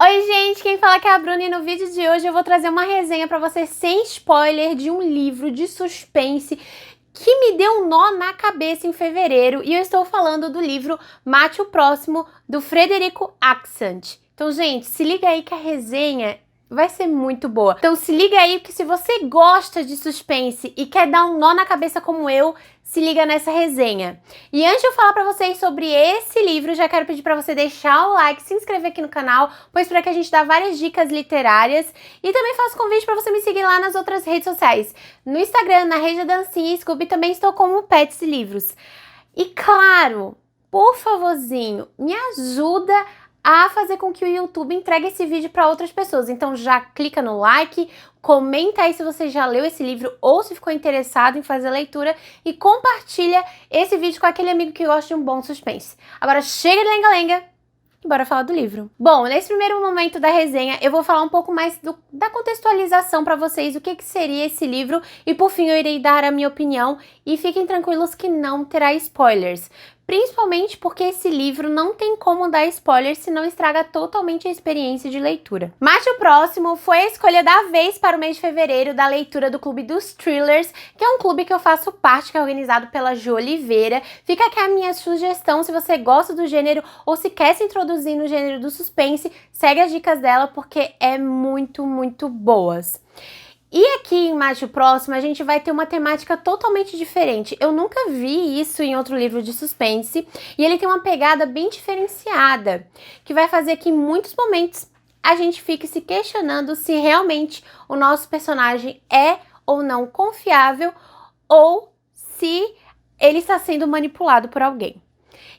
Oi gente, quem fala aqui é a Bruna e no vídeo de hoje eu vou trazer uma resenha pra você sem spoiler de um livro de suspense que me deu um nó na cabeça em fevereiro, e eu estou falando do livro Mate o Próximo, do Frederico Aksant. Então, gente, se liga aí que a resenha vai ser muito boa. Então se liga aí que se você gosta de suspense e quer dar um nó na cabeça como eu, se liga nessa resenha. E antes de eu falar pra vocês sobre esse livro, já quero pedir pra você deixar o like, se inscrever aqui no canal, pois por aqui a gente dá várias dicas literárias. E também faço convite pra você me seguir lá nas outras redes sociais. No Instagram, na Regia Dancinha e Scooby, também estou como Pets Livros. E claro, por favorzinho, me ajuda a fazer com que o YouTube entregue esse vídeo para outras pessoas. Então já clica no like, comenta aí se você já leu esse livro ou se ficou interessado em fazer a leitura e compartilha esse vídeo com aquele amigo que gosta de um bom suspense. Agora chega de lenga-lenga e bora falar do livro. Bom, nesse primeiro momento da resenha eu vou falar um pouco mais da contextualização para vocês, o que seria esse livro, e por fim eu irei dar a minha opinião, e fiquem tranquilos que não terá spoilers. Principalmente porque esse livro não tem como dar spoiler, senão estraga totalmente a experiência de leitura. Mate o Próximo foi a escolha da vez para o mês de fevereiro da leitura do Clube dos Thrillers, que é um clube que eu faço parte, que é organizado pela Ju Oliveira. Fica aqui a minha sugestão, se você gosta do gênero ou se quer se introduzir no gênero do suspense, segue as dicas dela porque é muito boas. E aqui em Mate o Próximo a gente vai ter uma temática totalmente diferente. Eu nunca vi isso em outro livro de suspense, e ele tem uma pegada bem diferenciada, que vai fazer que em muitos momentos a gente fique se questionando se realmente o nosso personagem é ou não confiável, ou se ele está sendo manipulado por alguém.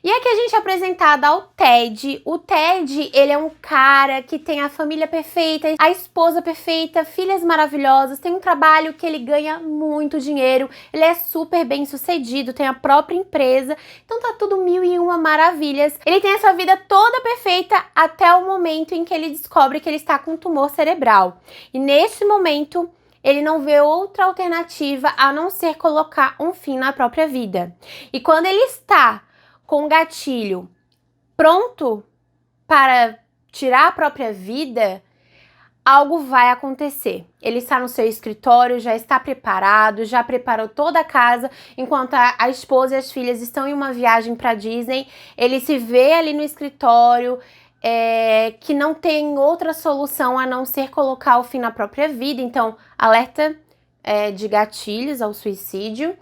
E aqui a gente é apresentada ao Ted. O Ted, ele é um cara que tem a família perfeita, a esposa perfeita, filhas maravilhosas, tem um trabalho que ele ganha muito dinheiro, ele é super bem sucedido, tem a própria empresa, então tá tudo mil e uma maravilhas. Ele tem essa vida toda perfeita até o momento em que ele descobre que ele está com um tumor cerebral. E nesse momento, ele não vê outra alternativa a não ser colocar um fim na própria vida. E quando ele está com o gatilho pronto para tirar a própria vida, algo vai acontecer. Ele está no seu escritório, já está preparado, já preparou toda a casa, enquanto a esposa e as filhas estão em uma viagem para Disney. Ele se vê ali no escritório, que não tem outra solução a não ser colocar o fim na própria vida. Então, alerta de gatilhos ao suicídio.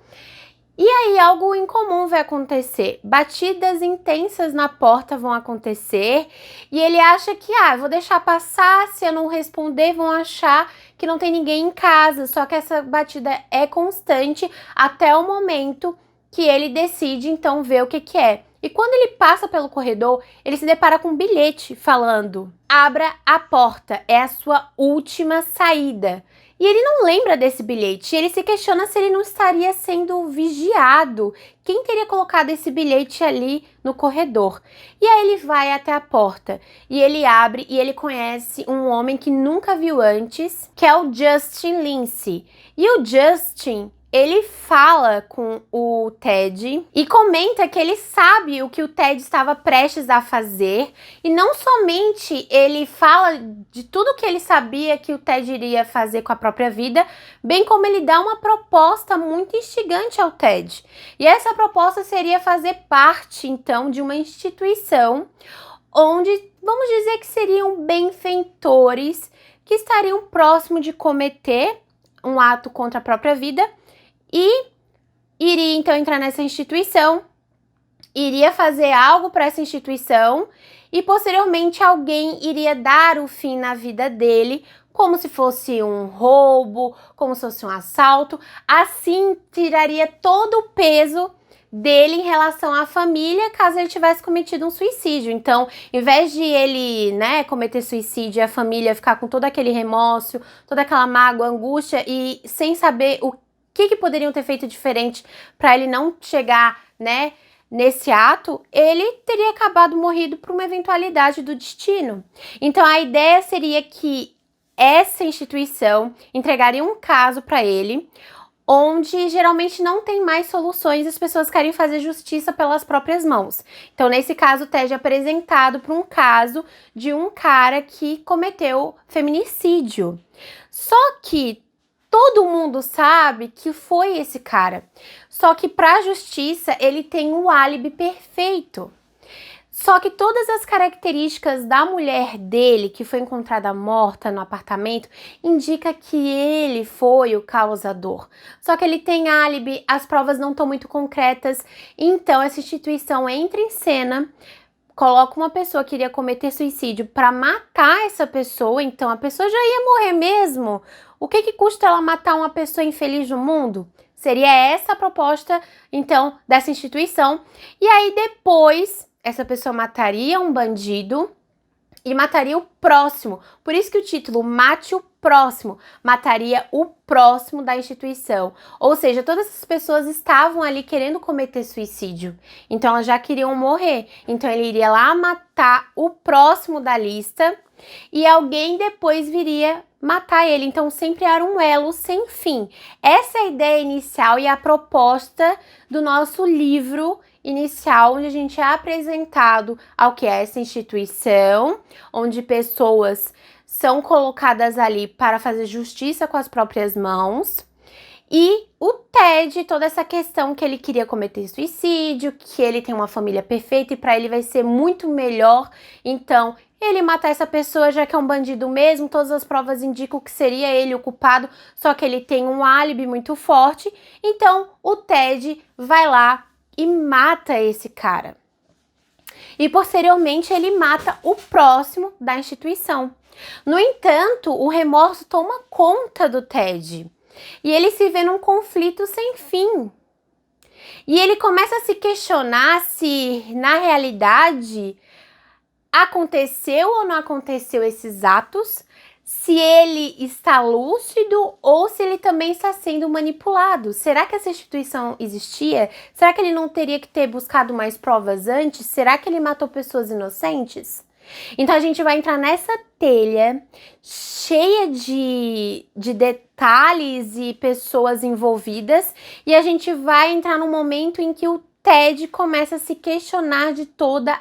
E aí algo incomum vai acontecer, batidas intensas na porta vão acontecer, e ele acha que, eu vou deixar passar, se eu não responder vão achar que não tem ninguém em casa, só que essa batida é constante até o momento que ele decide então ver o que é. E quando ele passa pelo corredor, ele se depara com um bilhete falando: abra a porta, é a sua última saída. E ele não lembra desse bilhete, ele se questiona se ele não estaria sendo vigiado. Quem teria colocado esse bilhete ali no corredor? E aí ele vai até a porta, e ele abre, e ele conhece um homem que nunca viu antes, que é o Justin Lindsay. E o Justin, ele fala com o Ted e comenta que ele sabe o que o Ted estava prestes a fazer, e não somente ele fala de tudo que ele sabia que o Ted iria fazer com a própria vida, bem como ele dá uma proposta muito instigante ao Ted. E essa proposta seria fazer parte, então, de uma instituição onde, vamos dizer que seriam benfeitores que estariam próximo de cometer um ato contra a própria vida, e iria então entrar nessa instituição, iria fazer algo para essa instituição, e posteriormente alguém iria dar o fim na vida dele, como se fosse um roubo, como se fosse um assalto. Assim tiraria todo o peso dele em relação à família, caso ele tivesse cometido um suicídio. Então, em vez de ele, cometer suicídio e a família ficar com todo aquele remorso, toda aquela mágoa, angústia, e sem saber o que poderiam ter feito diferente para ele não chegar, nesse ato, ele teria acabado morrido por uma eventualidade do destino. Então, a ideia seria que essa instituição entregaria um caso para ele, onde geralmente não tem mais soluções e as pessoas querem fazer justiça pelas próprias mãos. Então, nesse caso, o Ted é apresentado para um caso de um cara que cometeu feminicídio. Só que todo mundo sabe que foi esse cara. Só que para a justiça, ele tem um álibi perfeito. Só que todas as características da mulher dele, que foi encontrada morta no apartamento, indica que ele foi o causador. Só que ele tem álibi, as provas não estão muito concretas, então essa instituição entra em cena, coloca uma pessoa que iria cometer suicídio para matar essa pessoa, então a pessoa já ia morrer mesmo. O que custa ela matar uma pessoa infeliz no mundo? Seria essa a proposta, então, dessa instituição. E aí depois essa pessoa mataria um bandido e mataria o próximo. Por isso que o título Mate o Próximo, mataria o próximo da instituição. Ou seja, todas essas pessoas estavam ali querendo cometer suicídio. Então elas já queriam morrer. Então ele iria lá matar o próximo da lista e alguém depois viria matar ele. Então sempre era um elo sem fim. Essa é a ideia inicial e a proposta do nosso livro inicial, onde a gente é apresentado ao que é essa instituição, onde pessoas são colocadas ali para fazer justiça com as próprias mãos, e o Ted, toda essa questão que ele queria cometer suicídio, que ele tem uma família perfeita e para ele vai ser muito melhor, então ele matar essa pessoa já que é um bandido mesmo, todas as provas indicam que seria ele o culpado, só que ele tem um álibi muito forte, então o Ted vai lá e mata esse cara. E posteriormente ele mata o próximo da instituição. No entanto, o remorso toma conta do Ted. E ele se vê num conflito sem fim. E ele começa a se questionar se, na realidade, aconteceu ou não aconteceu esses atos, se ele está lúcido ou se ele também está sendo manipulado. Será que essa instituição existia? Será que ele não teria que ter buscado mais provas antes? Será que ele matou pessoas inocentes? Então a gente vai entrar nessa telha cheia de detalhes e pessoas envolvidas e a gente vai entrar no momento em que o Ted começa a se questionar de toda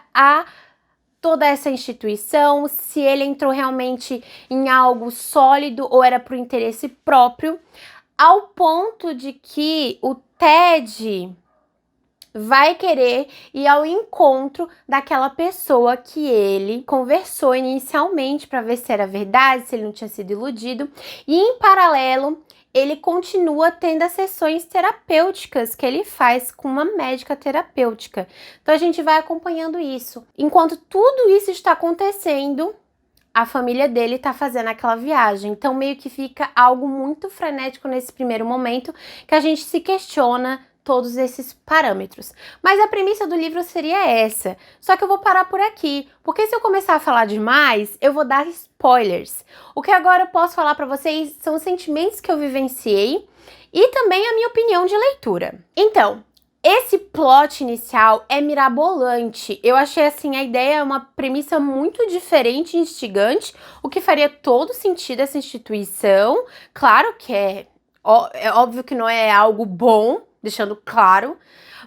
essa instituição, se ele entrou realmente em algo sólido ou era para o interesse próprio, ao ponto de que o Ted vai querer ir ao encontro daquela pessoa que ele conversou inicialmente para ver se era verdade, se ele não tinha sido iludido, e em paralelo ele continua tendo as sessões terapêuticas que ele faz com uma médica terapêutica. Então a gente vai acompanhando isso. Enquanto tudo isso está acontecendo, a família dele está fazendo aquela viagem. Então meio que fica algo muito frenético nesse primeiro momento, que a gente se questiona todos esses parâmetros. Mas a premissa do livro seria essa. Só que eu vou parar por aqui, porque se eu começar a falar demais, eu vou dar spoilers. O que agora eu posso falar para vocês são os sentimentos que eu vivenciei e também a minha opinião de leitura. Então, esse plot inicial é mirabolante. Eu achei assim a ideia uma premissa muito diferente e instigante, o que faria todo sentido essa instituição. Claro que é óbvio que não é algo bom, deixando claro,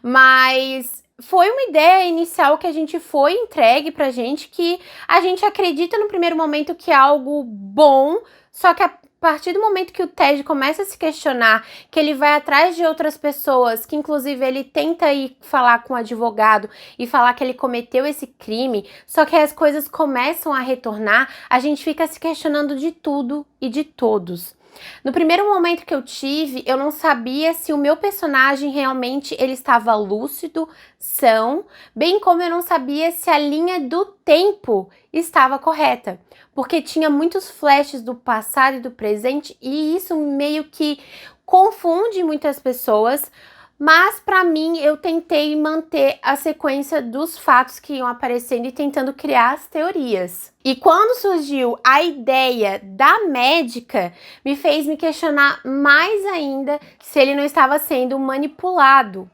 mas foi uma ideia inicial que a gente foi entregue pra gente, que a gente acredita no primeiro momento que é algo bom, só que a partir do momento que o Ted começa a se questionar, que ele vai atrás de outras pessoas, que inclusive ele tenta ir falar com o advogado e falar que ele cometeu esse crime, só que as coisas começam a retornar, a gente fica se questionando de tudo e de todos. No primeiro momento que eu tive, eu não sabia se o meu personagem realmente ele estava lúcido, são, bem como eu não sabia se a linha do tempo estava correta, porque tinha muitos flashes do passado e do presente e isso meio que confunde muitas pessoas, mas para mim eu tentei manter a sequência dos fatos que iam aparecendo e tentando criar as teorias. E quando surgiu a ideia da médica, me fez me questionar mais ainda se ele não estava sendo manipulado.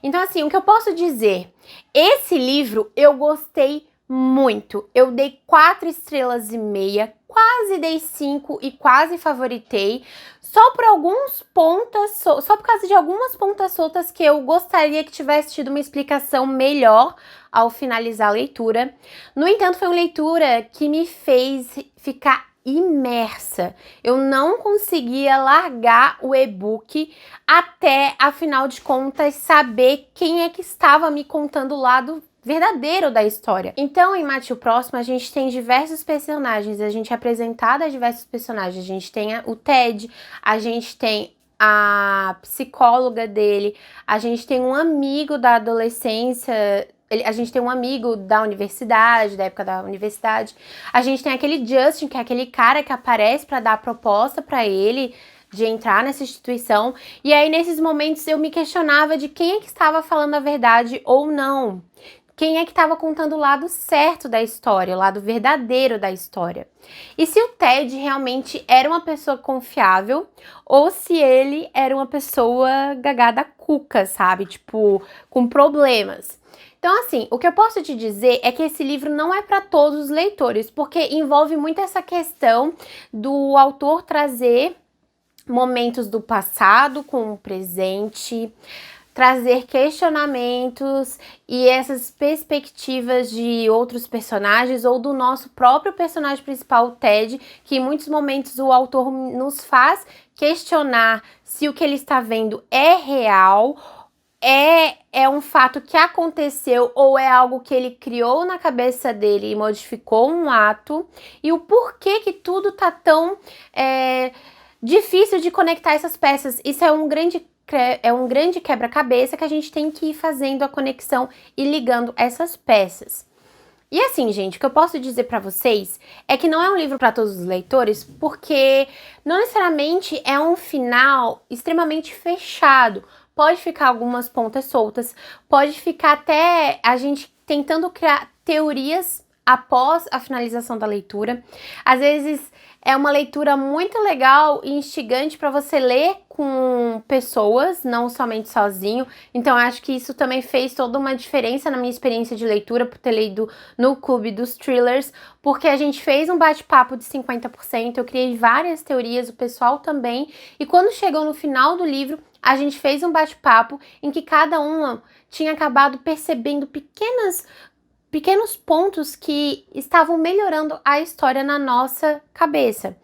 Então assim, o que eu posso dizer? Esse livro eu gostei muito. Eu dei 4 estrelas e meia, quase dei 5 e quase favoritei, só por alguns pontas, só por causa de algumas pontas soltas que eu gostaria que tivesse tido uma explicação melhor ao finalizar a leitura. No entanto, foi uma leitura que me fez ficar imersa. Eu não conseguia largar o e-book até, afinal de contas, saber quem é que estava me contando o lado verdadeiro da história. Então, em Mate o Próximo, a gente tem diversos personagens, a gente é apresentado a diversos personagens. A gente tem o Ted, a gente tem a psicóloga dele, a gente tem um amigo da adolescência, a gente tem um amigo da universidade, da época da universidade, a gente tem aquele Justin, que é aquele cara que aparece para dar a proposta para ele de entrar nessa instituição, e aí nesses momentos eu me questionava de quem é que estava falando a verdade ou não. Quem é que estava contando o lado certo da história, o lado verdadeiro da história. E se o Ted realmente era uma pessoa confiável ou se ele era uma pessoa gagada cuca, sabe? Tipo, com problemas. Então, assim, o que eu posso te dizer é que esse livro não é para todos os leitores, porque envolve muito essa questão do autor trazer momentos do passado com o presente, trazer questionamentos e essas perspectivas de outros personagens ou do nosso próprio personagem principal, o Ted, que em muitos momentos o autor nos faz questionar se o que ele está vendo é real, é um fato que aconteceu ou é algo que ele criou na cabeça dele e modificou um ato, e o porquê que tudo tá tão difícil de conectar essas peças. Isso é um grande quebra-cabeça que a gente tem que ir fazendo a conexão e ligando essas peças. E assim, gente, o que eu posso dizer pra vocês é que não é um livro para todos os leitores, porque não necessariamente é um final extremamente fechado. Pode ficar algumas pontas soltas, pode ficar até a gente tentando criar teorias após a finalização da leitura. Às vezes é uma leitura muito legal e instigante para você ler com pessoas, não somente sozinho. Então, eu acho que isso também fez toda uma diferença na minha experiência de leitura, por ter lido no Clube dos Thrillers, porque a gente fez um bate-papo de 50%, eu criei várias teorias, o pessoal também, e quando chegou no final do livro, a gente fez um bate-papo em que cada uma tinha acabado percebendo pequenos pontos que estavam melhorando a história na nossa cabeça.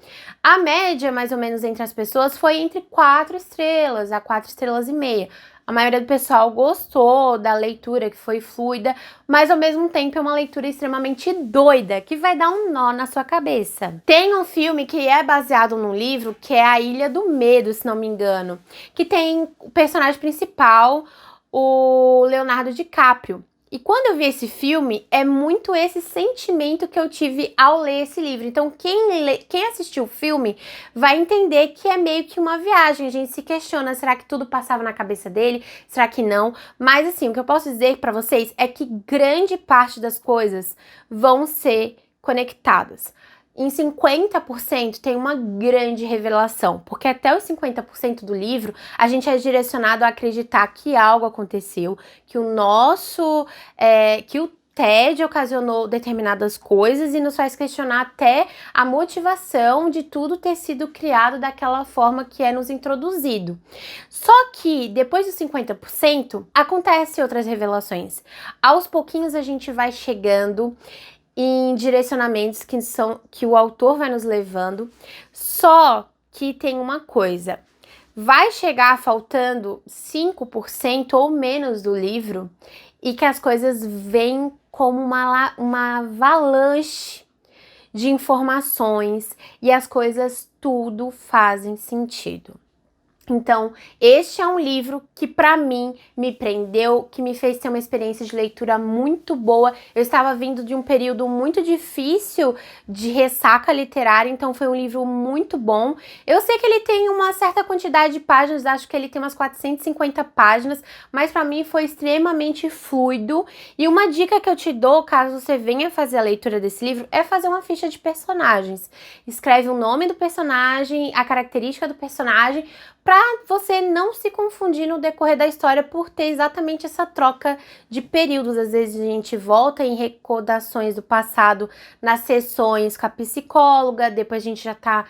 A média, mais ou menos, entre as pessoas foi entre 4 estrelas a 4 estrelas e meia. A maioria do pessoal gostou da leitura, que foi fluida, mas ao mesmo tempo é uma leitura extremamente doida, que vai dar um nó na sua cabeça. Tem um filme que é baseado num livro, que é A Ilha do Medo, se não me engano, que tem o personagem principal, o Leonardo DiCaprio. E quando eu vi esse filme, é muito esse sentimento que eu tive ao ler esse livro. Então, quem assistiu o filme vai entender que é meio que uma viagem. A gente se questiona, será que tudo passava na cabeça dele? Será que não? Mas, assim, o que eu posso dizer pra vocês é que grande parte das coisas vão ser conectadas. Em 50% tem uma grande revelação, porque até os 50% do livro a gente é direcionado a acreditar que algo aconteceu, que que o Ted ocasionou determinadas coisas e nos faz questionar até a motivação de tudo ter sido criado daquela forma que é nos introduzido. Só que depois dos 50% acontecem outras revelações. Aos pouquinhos a gente vai chegando em direcionamentos que o autor vai nos levando, só que tem uma coisa, vai chegar faltando 5% ou menos do livro e que as coisas vêm como uma avalanche de informações e as coisas tudo fazem sentido. Então, este é um livro que para mim me prendeu, que me fez ter uma experiência de leitura muito boa. Eu estava vindo de um período muito difícil de ressaca literária, então foi um livro muito bom. Eu sei que ele tem uma certa quantidade de páginas, acho que ele tem umas 450 páginas, mas para mim foi extremamente fluido. E uma dica que eu te dou, caso você venha fazer a leitura desse livro, é fazer uma ficha de personagens. Escreve o nome do personagem, a característica do personagem, para você não se confundir no decorrer da história por ter exatamente essa troca de períodos. Às vezes a gente volta em recordações do passado nas sessões com a psicóloga, depois a gente já tá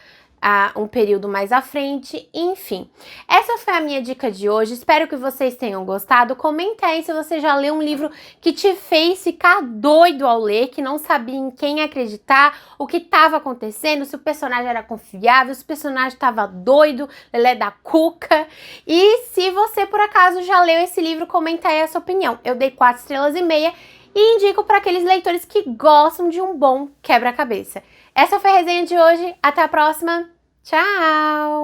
um período mais à frente, enfim. Essa foi a minha dica de hoje, espero que vocês tenham gostado. Comenta aí se você já leu um livro que te fez ficar doido ao ler, que não sabia em quem acreditar, o que estava acontecendo, se o personagem era confiável, se o personagem estava doido, lelé da cuca. E se você por acaso já leu esse livro, comenta aí a sua opinião. Eu dei 4 estrelas e meia e indico para aqueles leitores que gostam de um bom quebra-cabeça. Essa foi a resenha de hoje, até a próxima, tchau!